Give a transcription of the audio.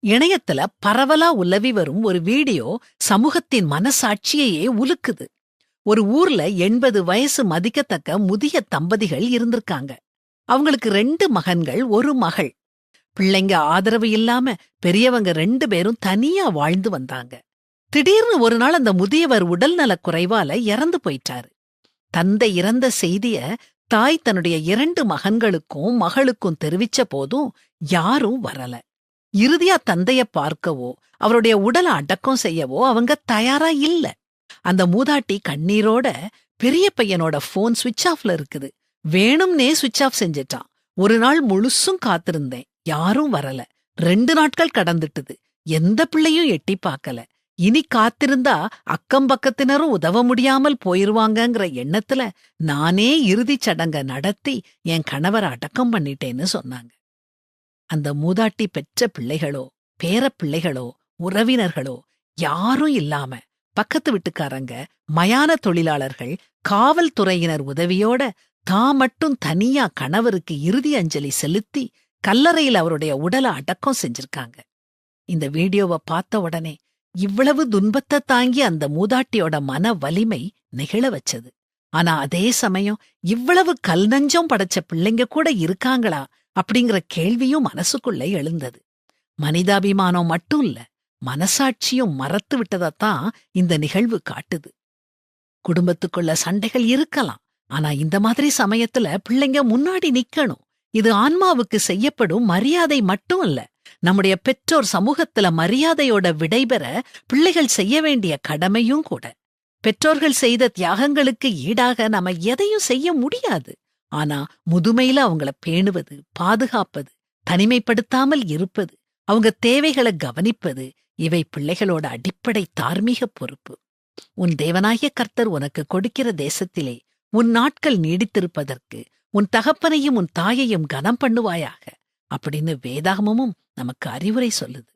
இணையத்துல பரவலா உலவி வரும் ஒரு வீடியோ சமூகத்தின் மனசாட்சியையே உலுக்குது. ஒரு ஊர்ல 80 வயசு மதிக்கத்தக்க முதிய தம்பதிகள் இருந்திருக்காங்க. அவங்களுக்கு 2 மகன்கள், 1 மகள். பிள்ளைங்க ஆதரவு இல்லாம பெரியவங்க 2 பேரும் தனியா வாழ்ந்து வந்தாங்க. திடீர்னு ஒரு நாள் அந்த முதியவர் உடல்நலக் குறைவால இறந்து போயிட்டாரு. தந்தை இறந்த செய்திய தாய் தன்னுடைய 2 மகன்களுக்கும் மகளுக்கும் தெரிவிச்ச போதும் யாரும் வரல. இறுதியா தந்தைய பார்க்கவோ அவருடைய உடலை அடக்கம் செய்யவோ அவங்க தயாரா இல்ல. அந்த மூதாட்டி கண்ணீரோட, பெரிய பையனோட போன் சுவிட்ச் ஆஃப்ல இருக்குது, வேணும்னே சுவிட்ச் ஆஃப் செஞ்சிட்டான். ஒரு நாள் முழுசும் காத்திருந்தேன், யாரும் வரல. 2 நாட்கள் கடந்துட்டுது, எந்த பிள்ளையும் எட்டி பார்க்கல. இனி காத்திருந்தா அக்கம் பக்கத்தினரும் உதவ முடியாமல் போயிருவாங்கங்கிற எண்ணத்துல நானே இறுதிச் சடங்க நடத்தி என் கணவரை அடக்கம் பண்ணிட்டேன்னு சொன்னாங்க. அந்த மூதாட்டி பெற்ற பிள்ளைகளோ பேரப் பிள்ளைகளோ உறவினர்களோ யாரும் இல்லாம பக்கத்து வீட்டுக்காரங்க, மயான தொழிலாளர்கள், காவல்துறையினர் உதவியோட தான் மட்டும் தனியா கணவருக்கு இறுதி அஞ்சலி செலுத்தி கல்லறையில் அவருடைய உடலை அடக்கம் செஞ்சிருக்காங்க. இந்த வீடியோவை பார்த்த உடனே இவ்வளவு துன்பத்தை தாங்கி அந்த மூதாட்டியோட மன வலிமை நெகிழ வச்சது. ஆனா அதே சமயம் இவ்வளவு கல் நஞ்சம் படைச்ச பிள்ளைங்க கூட இருக்காங்களா அப்படிங்கிற கேள்வியும் மனசுக்குள்ள எழுந்தது. மனிதாபிமானம் மட்டும் இல்ல, மனசாட்சியும் மறத்து விட்டதைத்தான் இந்த நிகழ்வு காட்டுது. குடும்பத்துக்குள்ள சண்டைகள் இருக்கலாம், ஆனா இந்த மாதிரி சமயத்துல பிள்ளைங்க முன்னாடி நிக்கணும். இது ஆன்மாவுக்கு செய்யப்படும் மரியாதை மட்டும் இல்ல, நம்முடைய பெற்றோர் சமூகத்துல மரியாதையோட விடைபெற பிள்ளைகள் செய்ய வேண்டிய கடமையும் கூட. பெற்றோர்கள் செய்த தியாகங்களுக்கு ஈடாக நாம எதையும் செய்ய முடியாது. ஆனா முதுமையில அவங்கள பேணுவது, பாதுகாப்பது, தனிமைப்படுத்தாமல் இருப்பது, அவங்க தேவைகளை கவனிப்பது, இவை பிள்ளைகளோட அடிப்படை தார்மீக பொறுப்பு. உன் தேவனாகிய கர்த்தர் உனக்கு கொடுக்கிற தேசத்திலே உன் நாட்கள் நீடித்திருப்பதற்கு உன் தகப்பனையும் உன் தாயையும் கனம் பண்ணுவாயாக அப்படின்னு வேதாகமமும் நமக்கு அறிவுரை சொல்லுது.